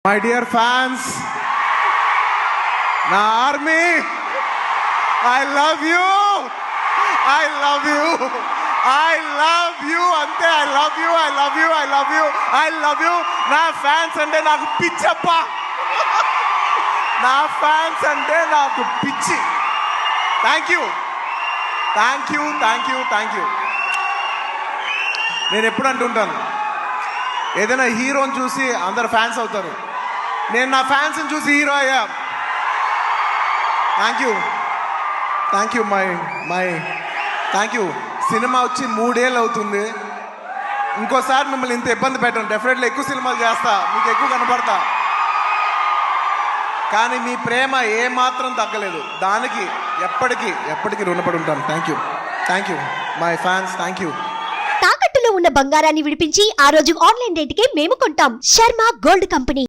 My dear fans, నా army, I love you, I love you, I love you, అంతే. I love you, I love you, I love you, I love you. నా fans అంటే నాకు పిచ్చప్ప, నా fans అంటే నాకు పిచ్చి. Thank you, thank you, thank you, thank you. నేను ఎప్పుడు అంటుంటాను, ఏదైనా హీరోని చూసి అందరు ఫ్యాన్స్ అవుతారు. నేను నా ఫ్యాన్స్ని చూసి హీరో అయ్యా. Thank you, thank you, my thank you. Cinema వచ్చి 3 ఏళ్ళు అవుతుంది. ఇంకోసారి మిమ్మల్ని ఇంత ఇబ్బంది పెట్టను. డెఫినెట్లీ ఎక్కువ సినిమాలు చేస్తా, మీకు ఎక్కువ కనపడతా. కానీ మీ ప్రేమ ఏమాత్రం తగ్గలేదు. దానికి ఎప్పటికీ రుణపడి ఉంటాను. Thank you my fans, thank you. తాకట్టులో ఉన్న బంగారాన్ని విడిపించి ఆ రోజు ఆన్లైన్ రేటుకే మేము కొంటాం. Sharma gold company.